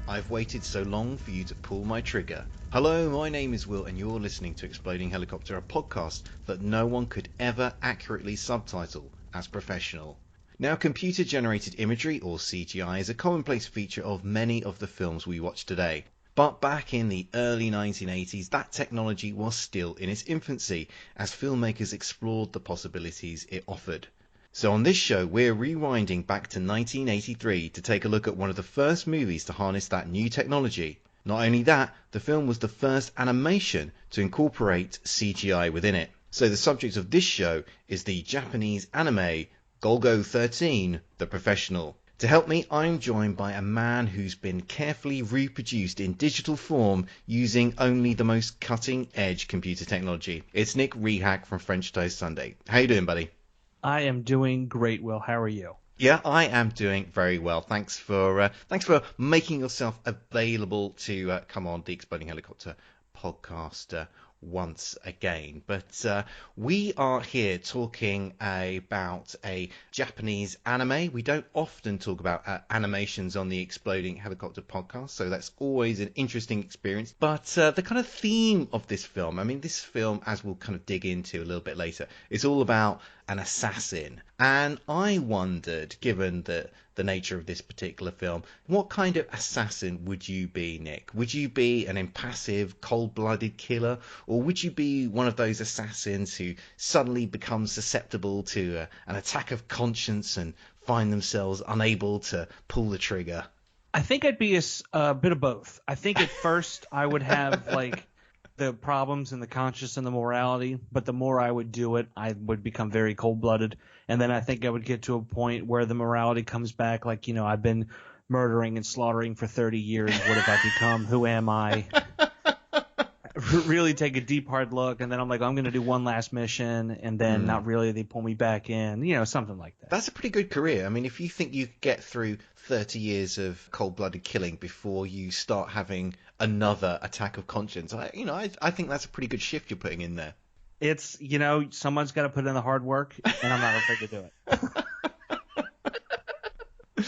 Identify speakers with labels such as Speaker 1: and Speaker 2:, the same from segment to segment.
Speaker 1: I've waited so long for you to pull my trigger. Hello, my name is Will and you're listening to Exploding Helicopter, a podcast that no one could ever accurately subtitle as professional. Now, computer-generated imagery, or CGI, is a commonplace feature of many of the films we watch today. But back in the early 1980s, that technology was still in its infancy, as filmmakers explored the possibilities it offered. So on this show, we're rewinding back to 1983 to take a look at one of the first movies to harness that new technology. Not only that, the film was the first animation to incorporate CGI within it. So the subject of this show is the Japanese anime Golgo 13, The Professional. To help me, I'm joined by a man who's been carefully reproduced in digital form using only the most cutting-edge computer technology. It's Nick Rehak from French Toast Sunday. How you doing, buddy?
Speaker 2: I am doing great, Will. How are you?
Speaker 1: Yeah, I am doing very well. Thanks for making yourself available to come on the Exploding Helicopter podcast once again. But we are here talking about a Japanese anime. We don't often talk about animations on the Exploding Helicopter podcast, so that's always an interesting experience. But the kind of theme of this film, this film, as we'll kind of dig into a little bit later, is all about an assassin. And I wondered, given the nature of this particular film, what kind of assassin would you be, Nick? Would you be an impassive, cold-blooded killer, or would you be one of those assassins who suddenly become susceptible to an attack of conscience and find themselves unable to pull the trigger?
Speaker 2: I think I'd be a bit of both. I think at first I would have the problems and the conscience and the morality, but the more I would do it, I would become very cold-blooded. And then I think I would get to a point where the morality comes back, I've been murdering and slaughtering for 30 years. What have I become? Who am I? Really take a deep, hard look, and then I'm like, I'm going to do one last mission, and then not really, they pull me back in, something like that.
Speaker 1: That's a pretty good career. If you think you get through 30 years of cold-blooded killing before you start having another attack of conscience, I think that's a pretty good shift you're putting in there.
Speaker 2: It's, someone's got to put in the hard work, and I'm not afraid to do
Speaker 1: it.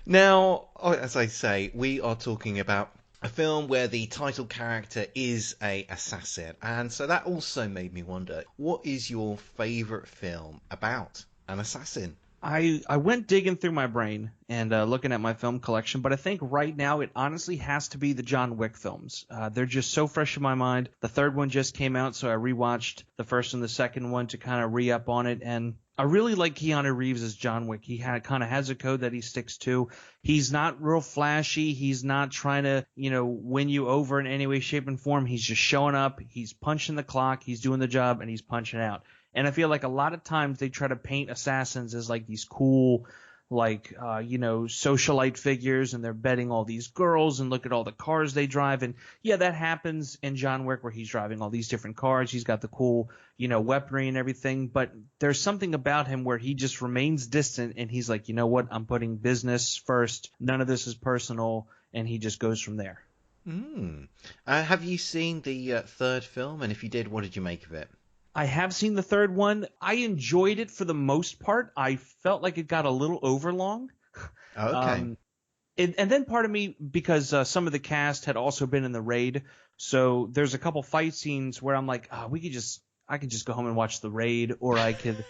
Speaker 1: Now, as I say, we are talking about a film where the title character is a assassin, and so that also made me wonder, what is your favourite film about an assassin?
Speaker 2: I went digging through my brain and looking at my film collection, but I think right now it honestly has to be the John Wick films. They're just so fresh in my mind. The third one just came out, so I rewatched the first and the second one to kind of re-up on it, and I really like Keanu Reeves as John Wick. He kind of has a code that he sticks to. He's not real flashy. He's not trying to, win you over in any way, shape, and form. He's just showing up. He's punching the clock. He's doing the job, and he's punching out. And I feel like a lot of times they try to paint assassins as these cool, socialite figures, and they're betting all these girls and look at all the cars they drive. And yeah, that happens in John Wick where he's driving all these different cars. He's got the cool, weaponry and everything. But there's something about him where he just remains distant, and he's like, you know what? I'm putting business first. None of this is personal. And he just goes from there.
Speaker 1: Have you seen the third film? And if you did, what did you make of it?
Speaker 2: I have seen the third one. I enjoyed it for the most part. I felt like it got a little overlong.
Speaker 1: Okay.
Speaker 2: And then part of me, because some of the cast had also been in the raid, so there's a couple fight scenes where I'm like, I could just go home and watch the raid, or I could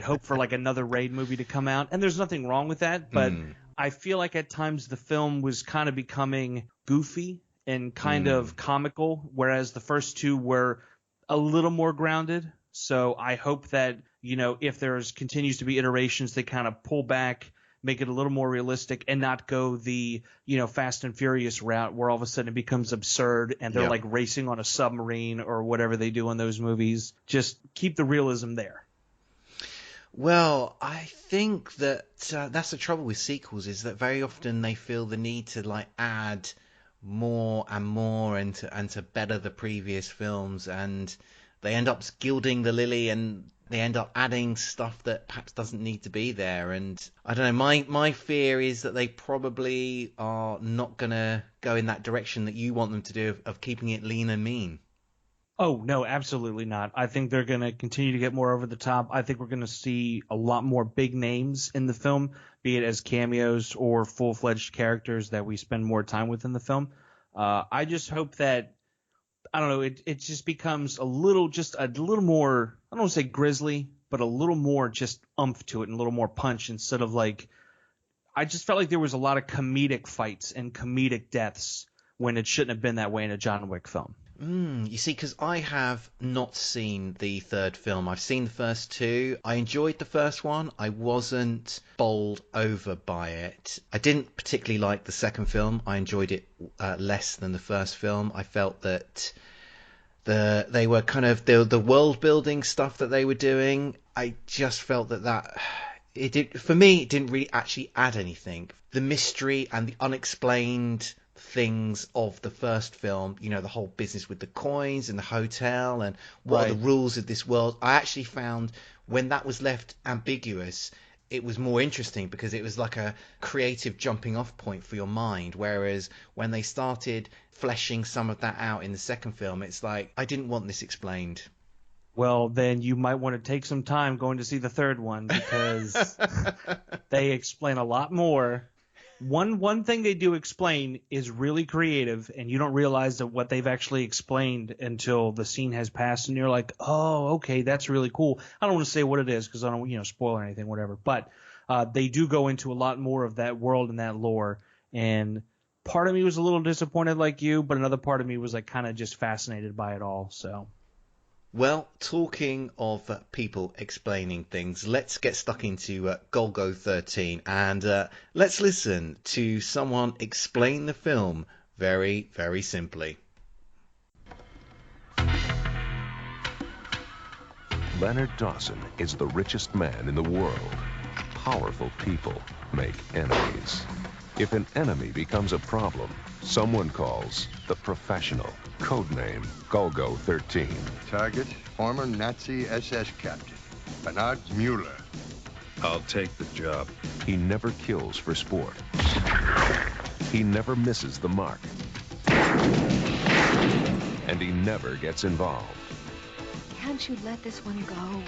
Speaker 2: hope for another raid movie to come out. And there's nothing wrong with that, but I feel like at times the film was kind of becoming goofy and kind of comical, whereas the first two were a little more grounded. So I hope that, if there's continues to be iterations, they kind of pull back, make it a little more realistic, and not go the, Fast and Furious route where all of a sudden it becomes absurd and they're racing on a submarine or whatever they do in those movies. Just keep the realism there.
Speaker 1: Well, I think that that's the trouble with sequels, is that very often they feel the need to add more and more and to better the previous films, and they end up gilding the lily, and they end up adding stuff that perhaps doesn't need to be there. And I don't know, my fear is that they probably are not going to go in that direction that you want them to do, of keeping it lean and mean.
Speaker 2: Oh, no, absolutely not. I think they're going to continue to get more over the top. I think we're going to see a lot more big names in the film, be it as cameos or full-fledged characters that we spend more time with in the film. I just hope that, I don't know, it just becomes just a little more, I don't want to say grisly, but a little more just oomph to it and a little more punch instead of like, I just felt like there was a lot of comedic fights and comedic deaths when it shouldn't have been that way in a John Wick film.
Speaker 1: You see, because I have not seen the third film. I've seen the first two. I enjoyed the first one. I wasn't bowled over by it. I didn't particularly like the second film. I enjoyed it less than the first film. I felt that they were kind of the world building stuff that they were doing. I just felt that it did, for me, it didn't really actually add anything. The mystery and the unexplained things of the first film, the whole business with the coins and the hotel and what are the rules of this world, I actually found when that was left ambiguous, it was more interesting because it was like a creative jumping off point for your mind. Whereas when they started fleshing some of that out in the second film, it's like, I didn't want this explained.
Speaker 2: Well, then you might want to take some time going to see the third one because they explain a lot more. One thing they do explain is really creative, and you don't realize that what they've actually explained until the scene has passed, and you're like, oh, okay, that's really cool. I don't want to say what it is because I don't, spoil anything, whatever. But they do go into a lot more of that world and that lore, and part of me was a little disappointed like you, but another part of me was like kind of just fascinated by it all. So.
Speaker 1: Well, talking of people explaining things, let's get stuck into Golgo 13 and let's listen to someone explain the film very, very simply.
Speaker 3: Leonard Dawson is the richest man in the world. Powerful people make enemies. If an enemy becomes a problem, someone calls the professional. Codename Golgo 13.
Speaker 4: Target, former Nazi SS captain, Bernard Mueller.
Speaker 5: I'll take the job.
Speaker 3: He never kills for sport. He never misses the mark. And he never gets involved.
Speaker 6: Can't you let this one go?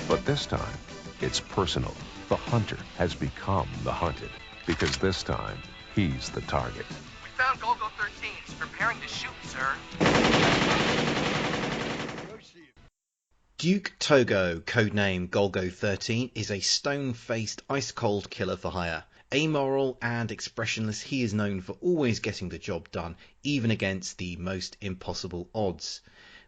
Speaker 3: But this time, it's personal. The hunter has become the hunted. Because this time, he's the target.
Speaker 7: We found Golgo 13. He's preparing to shoot, sir.
Speaker 1: Duke Togo, codename Golgo 13, is a stone-faced, ice-cold killer for hire. Amoral and expressionless, he is known for always getting the job done, even against the most impossible odds.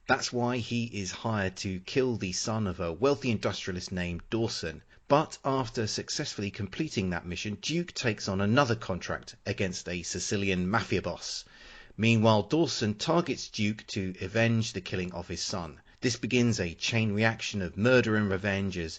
Speaker 1: That's why he is hired to kill the son of a wealthy industrialist named Dawson. But after successfully completing that mission, Duke takes on another contract against a Sicilian mafia boss. Meanwhile, Dawson targets Duke to avenge the killing of his son. This begins a chain reaction of murder and revenge as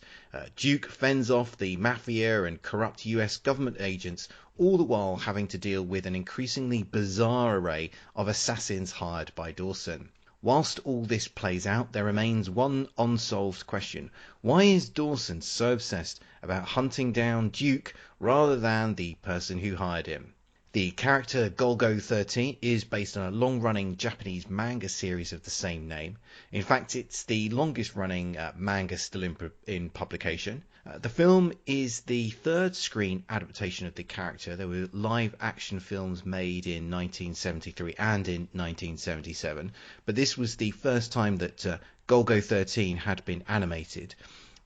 Speaker 1: Duke fends off the mafia and corrupt US government agents, all the while having to deal with an increasingly bizarre array of assassins hired by Dawson. Whilst all this plays out, there remains one unsolved question. Why is Dawson so obsessed about hunting down Duke rather than the person who hired him? The character Golgo 13 is based on a long-running Japanese manga series of the same name. In fact, it's the longest-running manga still in publication. The film is the third screen adaptation of the character. There were live-action films made in 1973 and in 1977, but this was the first time that Golgo 13 had been animated.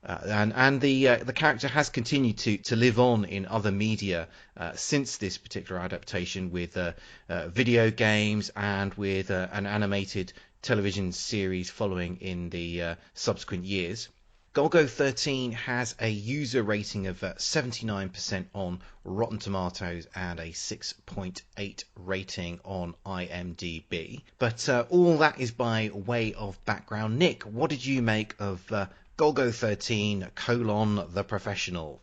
Speaker 1: And the character has continued to live on in other media since this particular adaptation, with video games and with an animated television series following in the subsequent years. Golgo 13 has a user rating of 79% on Rotten Tomatoes and a 6.8 rating on IMDb. But all that is by way of background. Nick, what did you make of Golgo 13, The Professional?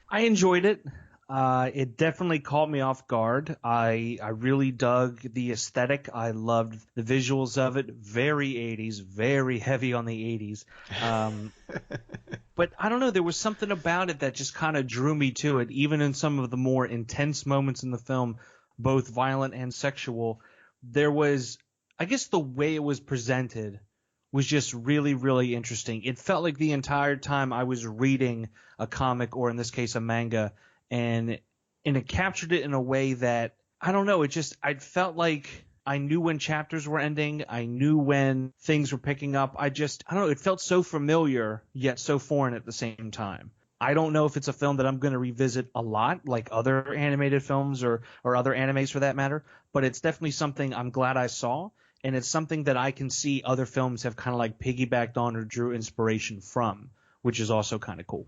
Speaker 2: I enjoyed it. It definitely caught me off guard. I really dug the aesthetic. I loved the visuals of it. Very 80s, very heavy on the 80s. But I don't know, there was something about it that just kind of drew me to it, even in some of the more intense moments in the film, both violent and sexual. there was, I guess the way it was presented was just really, really interesting. It felt like the entire time I was reading a comic, or in this case a manga, and it captured it in a way that, I don't know, I felt like I knew when chapters were ending. I knew when things were picking up. I don't know, it felt so familiar yet so foreign at the same time. I don't know if it's a film that I'm going to revisit a lot, like other animated films or other animes for that matter, but it's definitely something I'm glad I saw, and it's something that I can see other films have kind of like piggybacked on or drew inspiration from, which is also kind of cool.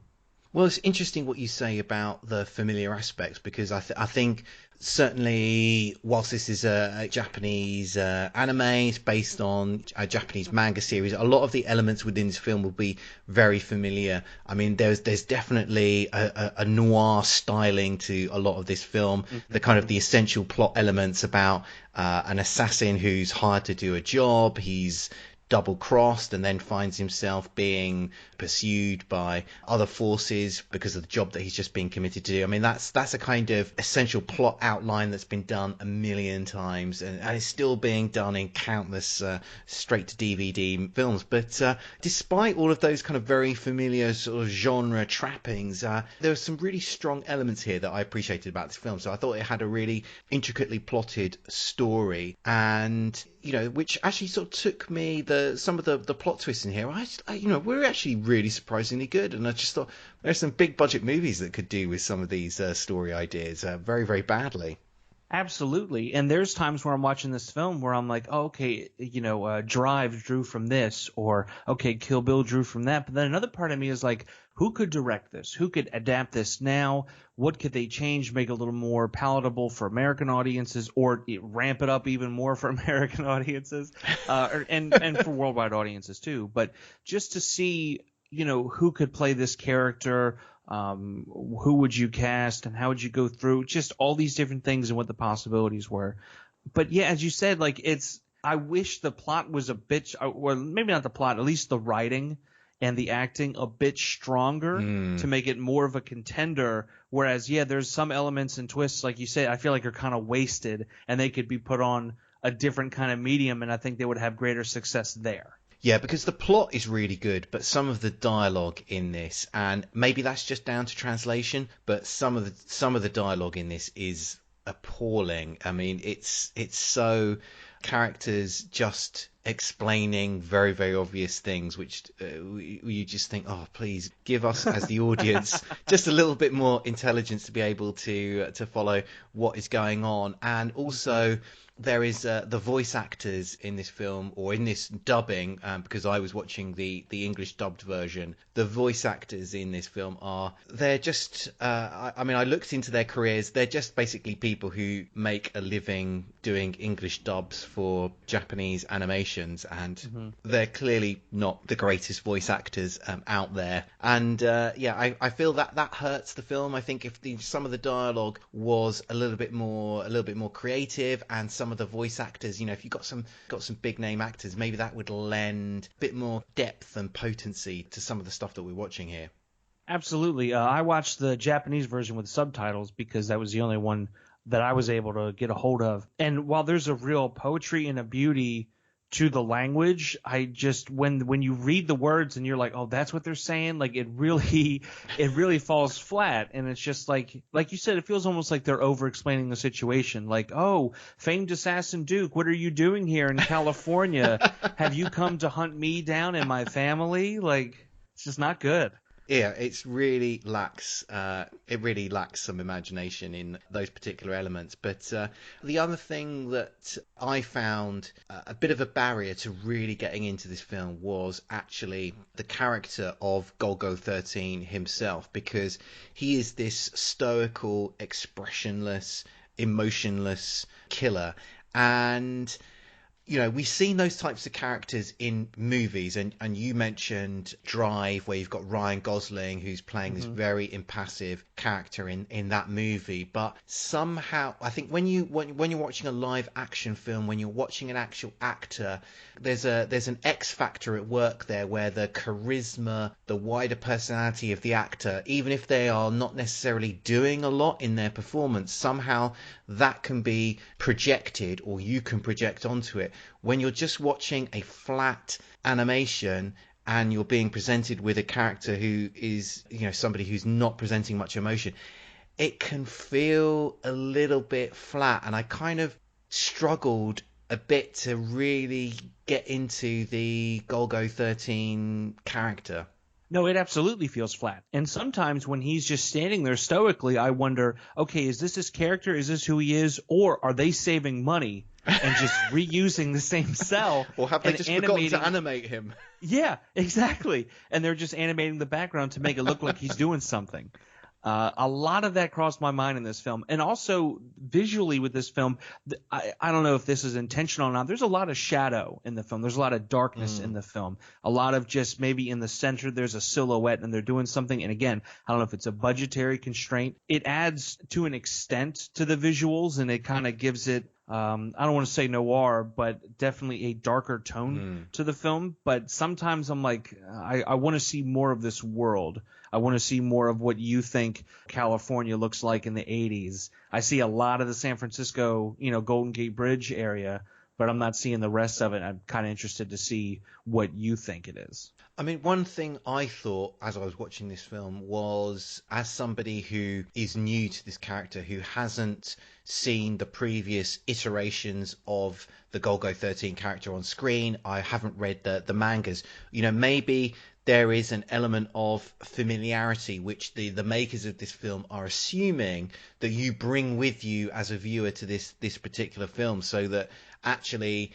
Speaker 1: Well, it's interesting what you say about the familiar aspects, because I think certainly whilst this is a Japanese anime, it's based on a Japanese manga series, a lot of the elements within this film will be very familiar. I mean, there's definitely a noir styling to a lot of this film. The kind of the essential plot elements about an assassin who's hired to do a job. He's double-crossed and then finds himself being pursued by other forces because of the job that he's just been committed to do. I mean, that's a kind of essential plot outline that's been done a million times and is still being done in countless straight-to-DVD films. But despite all of those kind of very familiar sort of genre trappings, there were some really strong elements here that I appreciated about this film. So I thought it had a really intricately plotted story, and which actually sort of took me some of the plot twists in here. We're actually really surprisingly good, and I just thought there's some big budget movies that could do with some of these story ideas very, very badly.
Speaker 2: Absolutely. And there's times where I'm watching this film where I'm like, oh, okay, Drive drew from this, or okay, Kill Bill drew from that. But then another part of me is like, who could direct this? Who could adapt this now? What could they change, make it a little more palatable for American audiences, or ramp it up even more for American audiences, and for worldwide audiences too? But just to see, who could play this character, who would you cast, and how would you go through just all these different things and what the possibilities were. But yeah, as you said, like I wish the plot was a bit, or maybe not the plot, at least the writing and the acting a bit stronger to make it more of a contender. Whereas, yeah, there's some elements and twists, like you say, I feel like are kind of wasted, and they could be put on a different kind of medium, and I think they would have greater success there.
Speaker 1: Yeah, because the plot is really good, but some of the dialogue in this, and maybe that's just down to translation, but some of the dialogue in this is appalling. I mean, it's so characters just explaining very, very obvious things, which you just think, oh, please give us as the audience just a little bit more intelligence to be able to follow what is going on. And also there is the voice actors in this film, or in this dubbing, because I was watching the English dubbed version. The voice actors in this film they're just, I looked into their careers. They're just basically people who make a living doing English dubs for Japanese animations, and they're clearly not the greatest voice actors out there. And I feel that hurts the film. I think if some of the dialogue was a little bit more creative, and some of the voice actors, if you got some big name actors, maybe that would lend a bit more depth and potency to some of the stuff that we're watching here.
Speaker 2: Absolutely. I watched the Japanese version with subtitles because that was the only one that I was able to get a hold of. And while there's a real poetry and a beauty to the language, I just, when you read the words and you're like, oh, that's what they're saying, like it really falls flat. And it's just like you said, it feels almost like they're over explaining the situation. Like, oh, famed assassin Duke, what are you doing here in California? Have you come to hunt me down and my family? Like, it's just not good.
Speaker 1: Yeah, it really lacks some imagination in those particular elements. But the other thing that I found a bit of a barrier to really getting into this film was actually the character of Golgo 13 himself, because he is this stoical, expressionless, emotionless killer. And we've seen those types of characters in movies, and you mentioned Drive, where you've got Ryan Gosling, who's playing this very impassive character in that movie. But somehow, I think when you're watching a live action film, when you're watching an actual actor, there's an X factor at work there, where the charisma, the wider personality of the actor, even if they are not necessarily doing a lot in their performance, somehow that can be projected, or you can project onto it. When you're just watching a flat animation and you're being presented with a character who is, somebody who's not presenting much emotion, it can feel a little bit flat. And I kind of struggled a bit to really get into the Golgo 13 character.
Speaker 2: No, it absolutely feels flat. And sometimes when he's just standing there stoically, I wonder, okay, is this his character? Is this who he is? Or are they saving money and just reusing the same cell?
Speaker 1: Or have they just forgotten to animate him?
Speaker 2: Yeah, exactly. And they're just animating the background to make it look like he's doing something. A lot of that crossed my mind in this film. And also visually with this film, I don't know if this is intentional or not. There's a lot of shadow in the film. There's a lot of darkness in the film. A lot of just maybe in the center there's a silhouette and they're doing something. And again, I don't know if it's a budgetary constraint. It adds to an extent to the visuals, and it kind of gives it I don't want to say noir, but definitely a darker tone to the film. But sometimes I'm like, I want to see more of this world. I want to see more of what you think California looks like in the 80s. I see a lot of the San Francisco, Golden Gate Bridge area, but I'm not seeing the rest of it. I'm kind of interested to see what you think it is.
Speaker 1: I mean, one thing I thought as I was watching this film was, as somebody who is new to this character, who hasn't seen the previous iterations of the Golgo 13 character on screen, I haven't read the mangas, maybe there is an element of familiarity which the makers of this film are assuming that you bring with you as a viewer to this particular film, so that actually,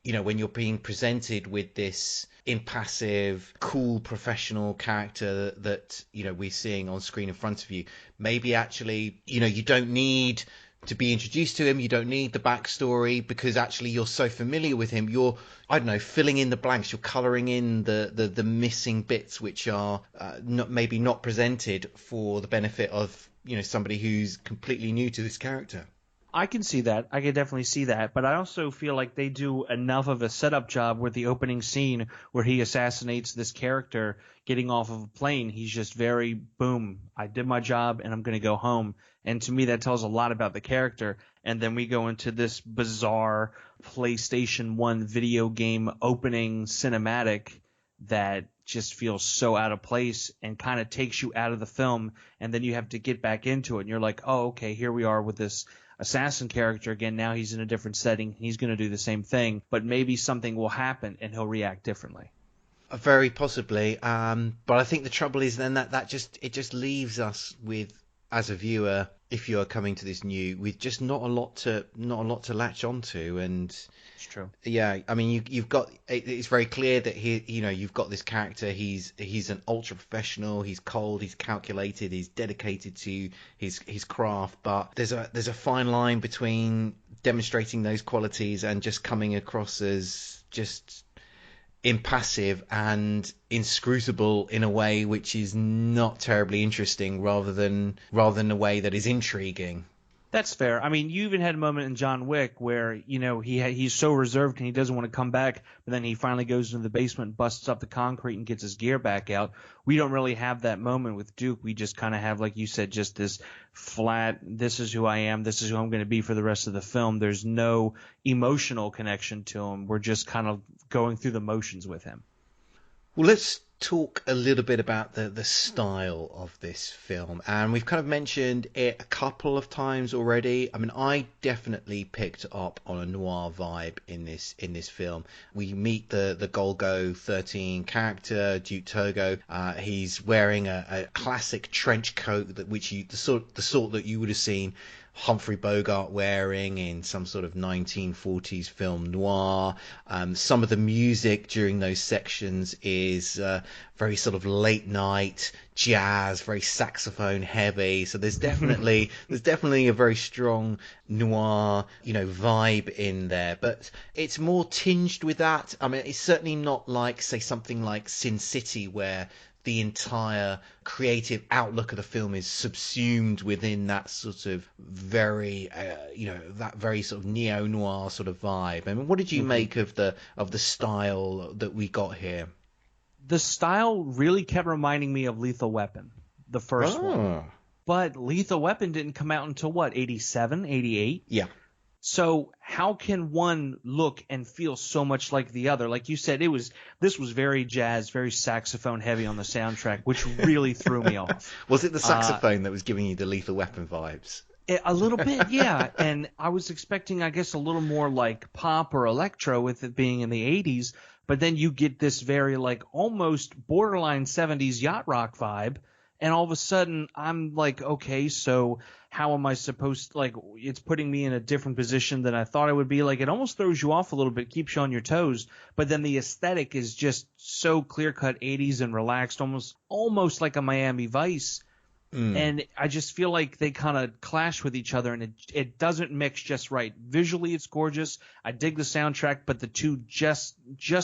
Speaker 1: when you're being presented with this impassive, cool, professional character that we're seeing on screen in front of you, maybe actually, you don't need to be introduced to him, you don't need the backstory, because actually you're so familiar with him, you're, I don't know, filling in the blanks, you're colouring in the missing bits which are maybe not presented for the benefit of somebody who's completely new to this character.
Speaker 2: I can see that. I can definitely see that. But I also feel like they do enough of a setup job with the opening scene where he assassinates this character getting off of a plane. He's just very, boom, I did my job and I'm going to go home. And to me, that tells a lot about the character. And then we go into this bizarre PlayStation 1 video game opening cinematic that just feels so out of place and kind of takes you out of the film. And then you have to get back into it. And you're like, oh, okay, here we are with this assassin character again. Now he's in a different setting. He's going to do the same thing, but maybe something will happen and he'll react differently.
Speaker 1: Very possibly. But I think the trouble is then that just leaves us with, as a viewer, if you are coming to this new, with just not a lot to latch onto. And
Speaker 2: it's true.
Speaker 1: Yeah, I mean, you've got, it's very clear that you've got this character. He's an ultra professional. He's cold. He's calculated. He's dedicated to his craft. But there's a fine line between demonstrating those qualities and just coming across as just impassive and inscrutable in a way which is not terribly interesting, rather than a way that is intriguing.
Speaker 2: That's fair. I mean, you even had a moment in John Wick where, he's so reserved and he doesn't want to come back, but then he finally goes into the basement, busts up the concrete and gets his gear back out. We don't really have that moment with Duke. We just kind of have, like you said, just this flat, this is who I am, this is who I'm going to be for the rest of the film. There's no emotional connection to him. We're just kind of going through the motions with him.
Speaker 1: Well, let's talk a little bit about the style of this film, and we've kind of mentioned it a couple of times already. I mean, I definitely picked up on a noir vibe in this film. We meet the Golgo 13 character, Duke Togo. He's wearing a classic trench coat the sort that you would have seen Humphrey Bogart wearing in some sort of 1940s film noir. Some of the music during those sections is very sort of late night jazz, very saxophone heavy. So there's definitely a very strong noir, vibe in there. But it's more tinged with that. I mean, it's certainly not like, say, something like Sin City, where the entire creative outlook of the film is subsumed within that sort of very, that very sort of neo-noir sort of vibe. I mean, what did you make of the style that we got here?
Speaker 2: The style really kept reminding me of Lethal Weapon, the first one. But Lethal Weapon didn't come out until, what, 87, 88?
Speaker 1: Yeah.
Speaker 2: So how can one look and feel so much like the other? Like you said, this was very jazz, very saxophone heavy on the soundtrack, which really threw me off.
Speaker 1: Was it the saxophone that was giving you the Lethal Weapon vibes?
Speaker 2: A little bit, yeah. And I was expecting, I guess, a little more like pop or electro with it being in the 80s. But then you get this very like almost borderline 70s yacht rock vibe. And all of a sudden, I'm like, okay, so how am I supposed to, like, it's putting me in a different position than I thought I would be. Like, it almost throws you off a little bit, keeps you on your toes. But then the aesthetic is just so clear-cut 80s and relaxed, almost like a Miami Vice. And I just feel like they kind of clash with each other, and it doesn't mix just right. Visually, it's gorgeous. I dig the soundtrack, but the two just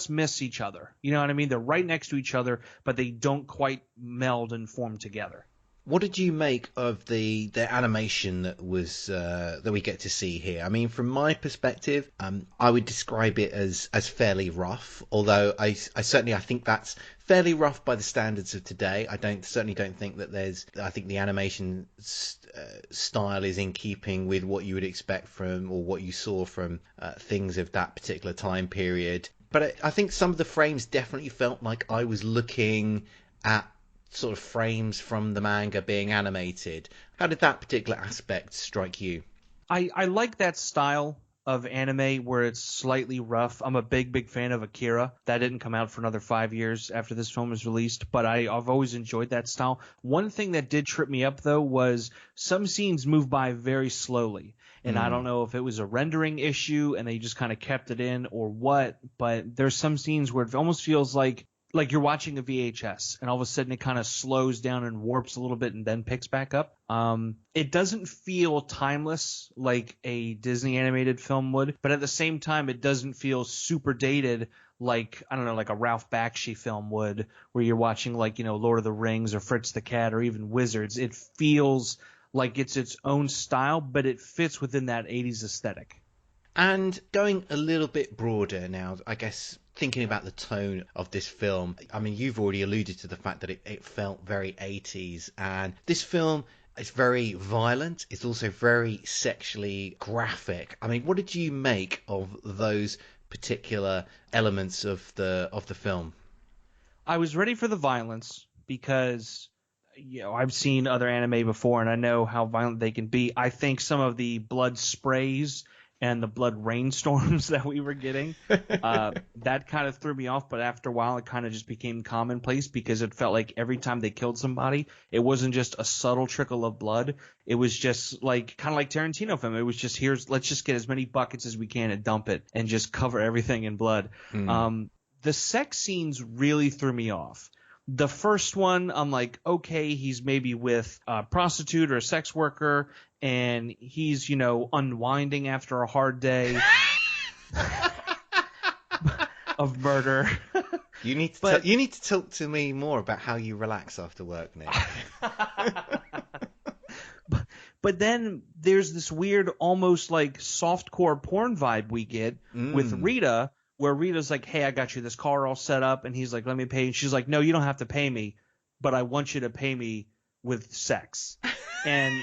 Speaker 2: miss each other. You know what I mean? They're right next to each other, but they don't quite meld and form together.
Speaker 1: What did you make of the animation that was that we get to see here? I mean, from my perspective, I would describe it as fairly rough. Although I think that's fairly rough by the standards of today. I certainly don't think that I think the animation style is in keeping with what you would expect from, or what you saw from things of that particular time period. But I think some of the frames definitely felt like I was looking at sort of frames from the manga being animated. How did that particular aspect strike you?
Speaker 2: I like that style of anime where it's slightly rough. I'm a big fan of Akira. That didn't come out for another 5 years after this film was released, but I've always enjoyed that style. One thing that did trip me up, though, was some scenes move by very slowly. And I don't know if it was a rendering issue and they just kind of kept it in or what, but there's some scenes where it almost feels like you're watching a VHS, and all of a sudden it kind of slows down and warps a little bit and then picks back up. It doesn't feel timeless like a Disney animated film would, but at the same time, it doesn't feel super dated like, I don't know, like a Ralph Bakshi film would, where you're watching like, Lord of the Rings or Fritz the Cat or even Wizards. It feels like it's its own style, but it fits within that 80s aesthetic.
Speaker 1: And going a little bit broader now, I guess, thinking about the tone of this film, I mean, you've already alluded to the fact that it felt very 80s, and this film is very violent. It's also very sexually graphic. I mean, what did you make of those particular elements of the film?
Speaker 2: I was ready for the violence because I've seen other anime before and I know how violent they can be. I think some of the blood sprays and the blood rainstorms that we were getting, that kind of threw me off. But after a while, it kind of just became commonplace because it felt like every time they killed somebody, it wasn't just a subtle trickle of blood. It was just like kind of like Tarantino film. It was just, let's just get as many buckets as we can and dump it and just cover everything in blood. The sex scenes really threw me off. The first one, I'm like, okay, he's maybe with a prostitute or a sex worker, and he's, unwinding after a hard day of murder.
Speaker 1: You need to talk to me more about how you relax after work, Nick.
Speaker 2: But then there's this weird, almost like softcore porn vibe we get with Rita, where Rita's like, hey, I got you this car all set up. And he's like, let me pay you. She's like, no, you don't have to pay me, but I want you to pay me with sex. And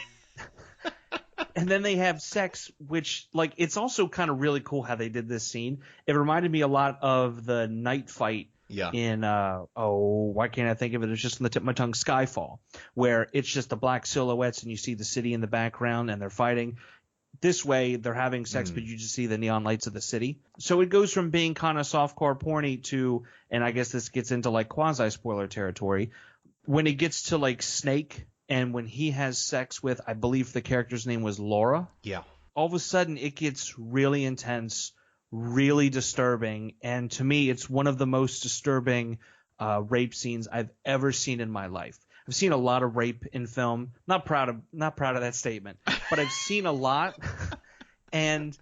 Speaker 2: then they have sex, which, like, it's also kind of really cool how they did this scene. It reminded me a lot of the night fight in, why can't I think of it? It's just on the tip of my tongue, Skyfall, where it's just the black silhouettes and you see the city in the background and they're fighting. This way, they're having sex, but you just see the neon lights of the city. So it goes from being kind of softcore porny to, and I guess this gets into like quasi-spoiler territory, when it gets to like Snake and when he has sex with, I believe the character's name was Laura.
Speaker 1: Yeah.
Speaker 2: All of a sudden, it gets really intense, really disturbing. And to me, it's one of the most disturbing rape scenes I've ever seen in my life. I've seen a lot of rape in film. Not proud of that statement, but I've seen a lot, and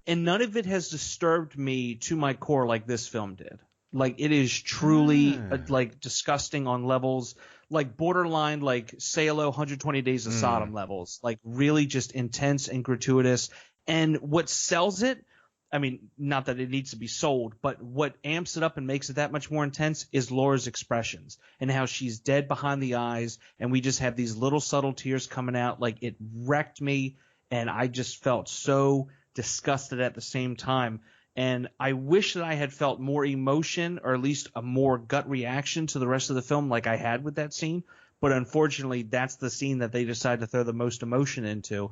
Speaker 2: none of it has disturbed me to my core like this film did. Like, it is truly like disgusting on levels, like borderline, like Salo 120 Days of Sodom levels, like really just intense and gratuitous. And what sells it, I mean, not that it needs to be sold, but what amps it up and makes it that much more intense is Laura's expressions and how she's dead behind the eyes, and we just have these little subtle tears coming out. Like, it wrecked me, and I just felt so disgusted at the same time. And I wish that I had felt more emotion, or at least a more gut reaction to the rest of the film like I had with that scene. But unfortunately, that's the scene that they decided to throw the most emotion into.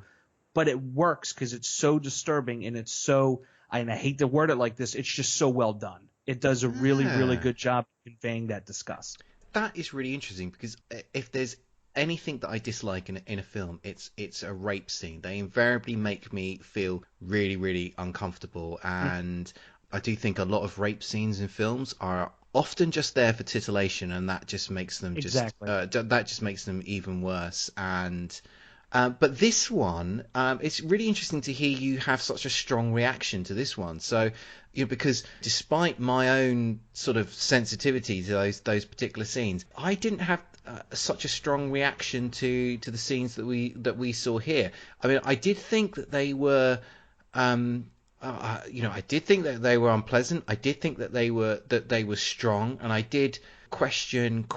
Speaker 2: But it works because it's so disturbing, and it's so – and I hate to word it like this, it's just so well done. It does a really, really good job conveying that disgust.
Speaker 1: That is really interesting, because if there's anything that I dislike in a film, it's a rape scene. They invariably make me feel really, really uncomfortable, and I do think a lot of rape scenes in films are often just there for titillation, and that just makes them that just makes them even worse. And but this one, it's really interesting to hear you have such a strong reaction to this one. So, because despite my own sort of sensitivity to those particular scenes, I didn't have such a strong reaction to the scenes that we saw here. I mean, I did think that they were, I did think that they were unpleasant. I did think that they were strong, and I did question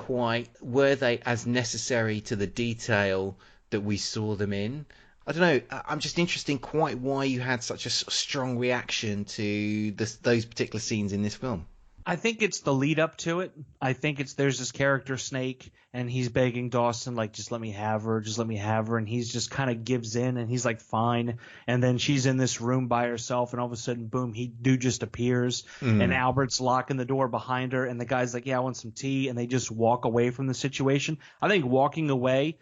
Speaker 1: were they as necessary to the detail that we saw them in. I don't know. I'm just interested in quite why you had such a strong reaction to those particular scenes in this film.
Speaker 2: I think it's the lead up to it. I think there's this character Snake, and he's begging Dawson, like, just let me have her, and he's just kind of gives in, and he's like, fine. And then she's in this room by herself, and all of a sudden, boom, dude just appears, and Albert's locking the door behind her, and the guy's like, yeah, I want some tea, and they just walk away from the situation. I think walking away,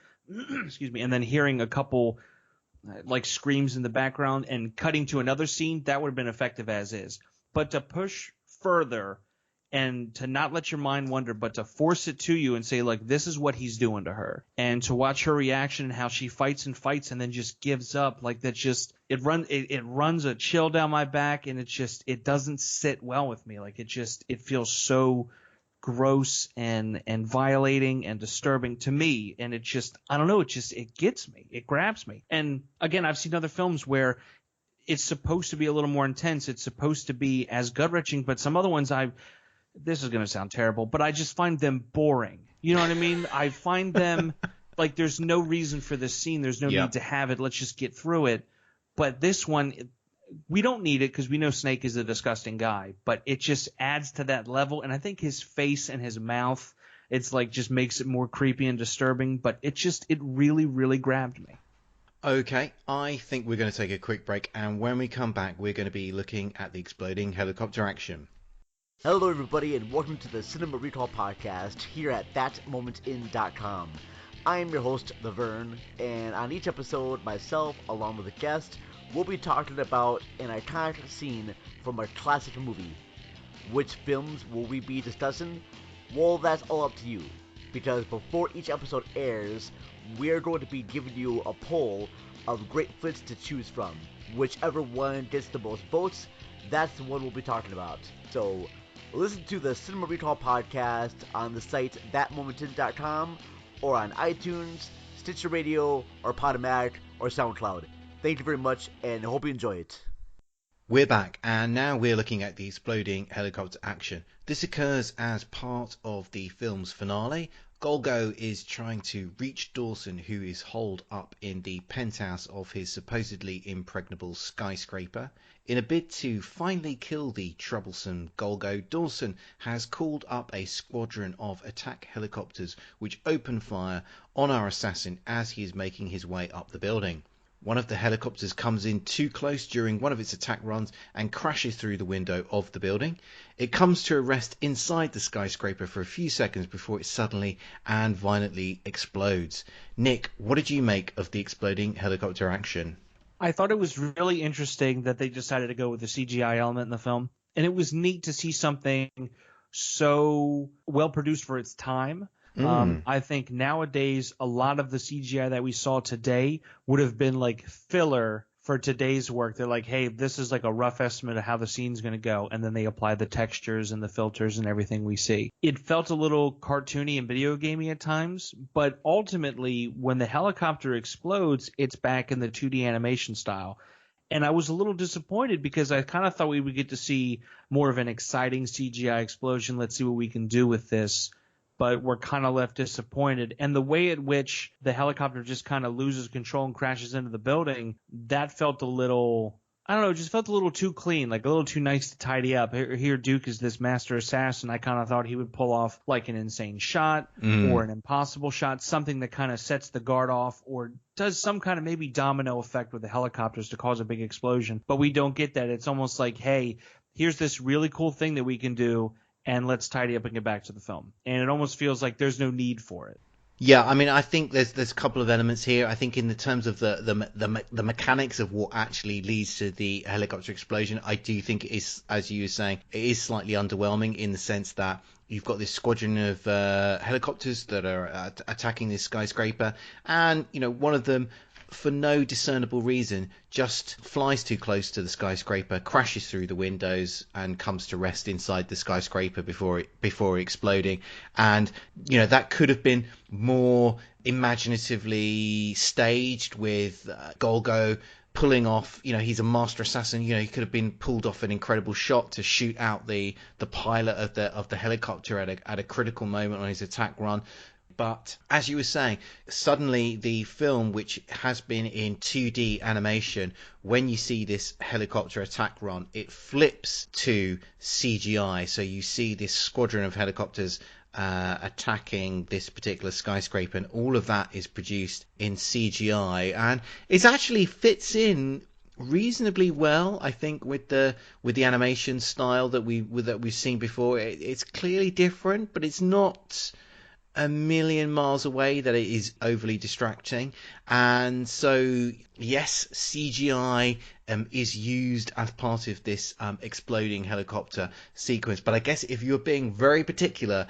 Speaker 2: excuse me, and then hearing a couple like screams in the background and cutting to another scene, that would have been effective as is. But to push further and to not let your mind wander, but to force it to you and say, like, this is what he's doing to her, and to watch her reaction and how she fights and then just gives up, like, that just it runs a chill down my back, and it doesn't sit well with me. Like, it feels so gross and violating and disturbing to me, and it gets me, it grabs me. And again, I've seen other films where it's supposed to be a little more intense, it's supposed to be as gut-wrenching, but some other ones this is going to sound terrible, but I just find them boring. You know what I mean? I find them like, there's no reason for this scene, there's no need to have it, let's just get through it. But this one, we don't need it because we know Snake is a disgusting guy, but it just adds to that level. And I think his face and his mouth, it's like, just makes it more creepy and disturbing, but it really, really grabbed me.
Speaker 1: Okay, I think we're going to take a quick break, and when we come back, we're going to be looking at the exploding helicopter action.
Speaker 8: Hello everybody, and welcome to the Cinema Recall Podcast here at ThatMomentIn.com. I am your host, The Vern, and on each episode, myself, along with a guest, we'll be talking about an iconic scene from a classic movie. Which films will we be discussing? Well, that's all up to you, because before each episode airs, we're going to be giving you a poll of great flicks to choose from. Whichever one gets the most votes, that's the one we'll be talking about. So, listen to the Cinema Recall Podcast on the site ThatMomentin.com, or on iTunes, Stitcher Radio, or Podomatic, or SoundCloud. Thank you very much, and I hope you enjoy it.
Speaker 1: We're back, and now we're looking at the exploding helicopter action. This occurs as part of the film's finale. Golgo is trying to reach Dawson, who is holed up in the penthouse of his supposedly impregnable skyscraper. In a bid to finally kill the troublesome Golgo, Dawson has called up a squadron of attack helicopters which open fire on our assassin as he is making his way up the building. One of the helicopters comes in too close during one of its attack runs and crashes through the window of the building. It comes to a rest inside the skyscraper for a few seconds before it suddenly and violently explodes. Nick, what did you make of the exploding helicopter action?
Speaker 2: I thought it was really interesting that they decided to go with the CGI element in the film. And it was neat to see something so well produced for its time. I think nowadays a lot of the CGI that we saw today would have been like filler for today's work. They're like, hey, this is like a rough estimate of how the scene's going to go, and then they apply the textures and the filters and everything we see. It felt a little cartoony and video gamey at times, but ultimately when the helicopter explodes, it's back in the 2D animation style. And I was a little disappointed because I kind of thought we would get to see more of an exciting CGI explosion. Let's see what we can do with this. But we're kind of left disappointed. And the way at which the helicopter just kind of loses control and crashes into the building, that felt a little, I don't know, just felt a little too clean, like a little too nice to tidy up. Here Duke is this master assassin. I kind of thought he would pull off like an insane shot or an impossible shot, something that kind of sets the guard off or does some kind of maybe domino effect with the helicopters to cause a big explosion. But we don't get that. It's almost like, hey, here's this really cool thing that we can do, and let's tidy up and get back to the film. And it almost feels like there's no need for it.
Speaker 1: Yeah, I mean, I think there's a couple of elements here. I think in the terms of the mechanics of what actually leads to the helicopter explosion, I do think it is, as you were saying, it is slightly underwhelming in the sense that you've got this squadron of helicopters that are attacking this skyscraper, and one of them, for no discernible reason, just flies too close to the skyscraper, crashes through the windows, and comes to rest inside the skyscraper before exploding. And that could have been more imaginatively staged with Golgo pulling off. He's a master assassin. He could have been pulled off an incredible shot to shoot out the pilot of the helicopter at a critical moment on his attack run. But as you were saying, suddenly the film, which has been in 2D animation, when you see this helicopter attack run, it flips to CGI. So you see this squadron of helicopters attacking this particular skyscraper, and all of that is produced in CGI, and it actually fits in reasonably well, I think, with the animation style that we've seen before. It's clearly different, but it's not a million miles away that it is overly distracting. And so yes, CGI is used as part of this exploding helicopter sequence, but I guess if you're being very particular,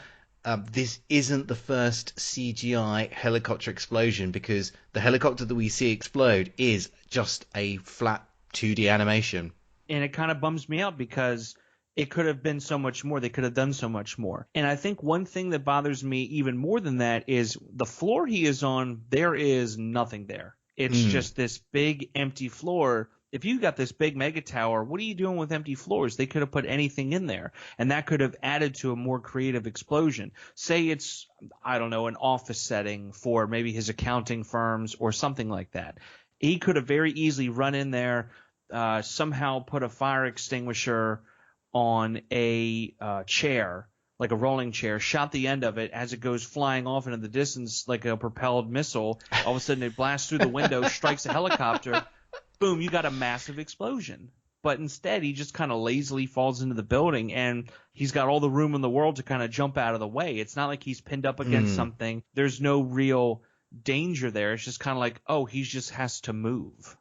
Speaker 1: this isn't the first CGI helicopter explosion, because the helicopter that we see explode is just a flat 2D animation.
Speaker 2: And it kind of bums me out because it could have been so much more. They could have done so much more. And I think one thing that bothers me even more than that is the floor he is on, there is nothing there. It's just this big empty floor. If you got this big mega tower, what are you doing with empty floors? They could have put anything in there, and that could have added to a more creative explosion. Say it's, I don't know, an office setting for maybe his accounting firms or something like that. He could have very easily run in there, somehow put a fire extinguisher on a chair, like a rolling chair, shot the end of it as it goes flying off into the distance like a propelled missile. All of a sudden it blasts through the window, strikes a helicopter. Boom, you got a massive explosion. But instead he just kind of lazily falls into the building, and he's got all the room in the world to kind of jump out of the way. It's not like he's pinned up against something. There's no real danger there. It's just kind of like, oh, he just has to move.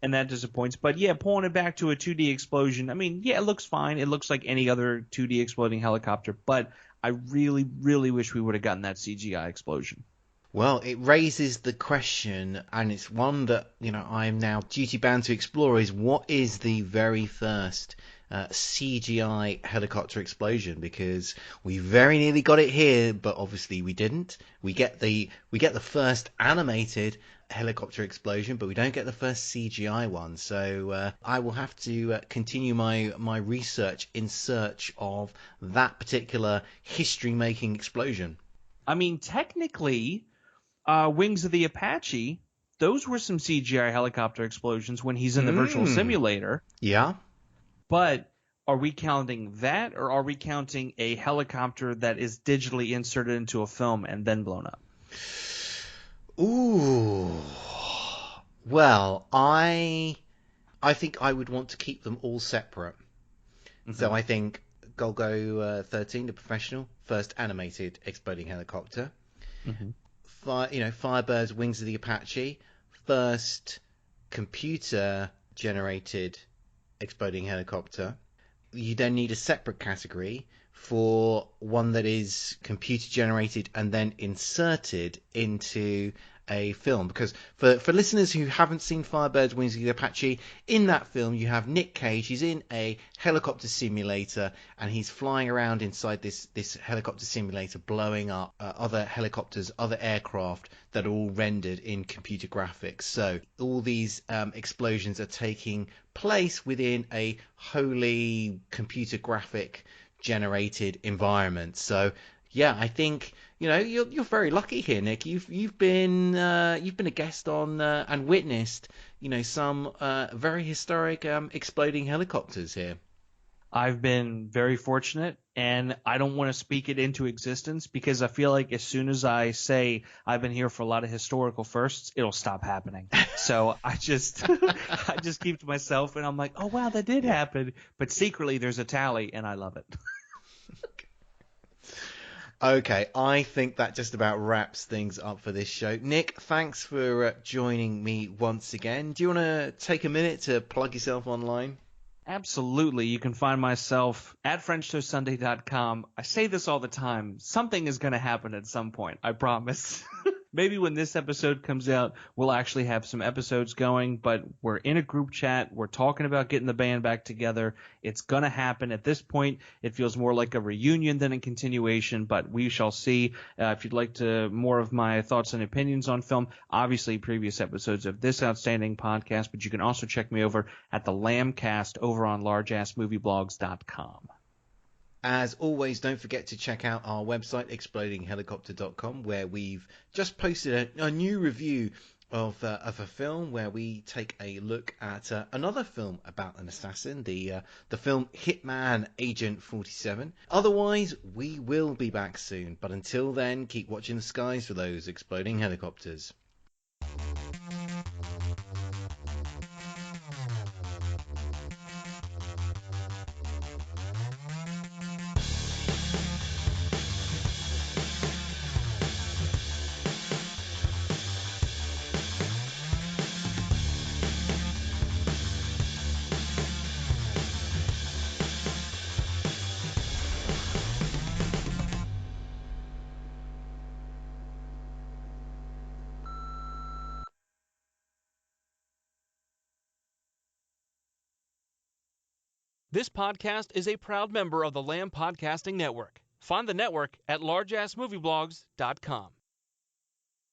Speaker 2: And that disappoints. But yeah, pulling it back to a 2D explosion, I mean, yeah, it looks fine. It looks like any other 2D exploding helicopter. But I really, really wish we would have gotten that CGI explosion.
Speaker 1: Well, it raises the question, and it's one that, I am now duty-bound to explore, is what is the very first CGI helicopter explosion? Because we very nearly got it here, but obviously we didn't. We get the first animated helicopter explosion, but we don't get the first CGI one. So I will have to continue my research in search of that particular history-making explosion.
Speaker 2: I mean, technically, Wings of the Apache, those were some CGI helicopter explosions when he's in the virtual simulator.
Speaker 1: Yeah.
Speaker 2: But are we counting that, or are we counting a helicopter that is digitally inserted into a film and then blown up?
Speaker 1: Ooh. Well, I think I would want to keep them all separate. Mm-hmm. So I think Golgo 13, the professional, first animated exploding helicopter. Mm-hmm. Firebird's Wings of the Apache, first computer-generated exploding helicopter. you then need a separate category for one that is computer generated and then inserted into a film. Because for listeners who haven't seen Firebirds Wings of the Apache, in that film you have Nick Cage. He's in a helicopter simulator and he's flying around inside this helicopter simulator, blowing up other helicopters, other aircraft that are all rendered in computer graphics. So all these explosions are taking place within a wholly computer graphic generated environment. So yeah, I think you're very lucky here, Nick. You've been a guest on and witnessed some very historic exploding helicopters here.
Speaker 2: I've been very fortunate, and I don't want to speak it into existence because I feel like as soon as I say I've been here for a lot of historical firsts, it'll stop happening. So I just keep to myself, and I'm like, oh wow, that did happen. But secretly, there's a tally, and I love it.
Speaker 1: Okay, I think that just about wraps things up for this show. Nick, thanks for joining me once again. Do you want to take a minute to plug yourself online?
Speaker 2: Absolutely. You can find myself at FrenchToastSunday.com. I say this all the time. Something is going to happen at some point. I promise. Maybe when this episode comes out, we'll actually have some episodes going, but we're in a group chat. We're talking about getting the band back together. It's going to happen. At this point, it feels more like a reunion than a continuation, but we shall see. If you'd like to more of my thoughts and opinions on film, obviously previous episodes of this outstanding podcast, but you can also check me over at the Lambcast over on largeassmovieblogs.com.
Speaker 1: As always, don't forget to check out our website, explodinghelicopter.com, where we've just posted a new review of a film where we take a look at another film about an assassin, the film Hitman Agent 47. Otherwise, we will be back soon. But until then, keep watching the skies for those exploding helicopters.
Speaker 9: This podcast is a proud member of the Lamb Podcasting Network. Find the network at largeassmovieblogs.com.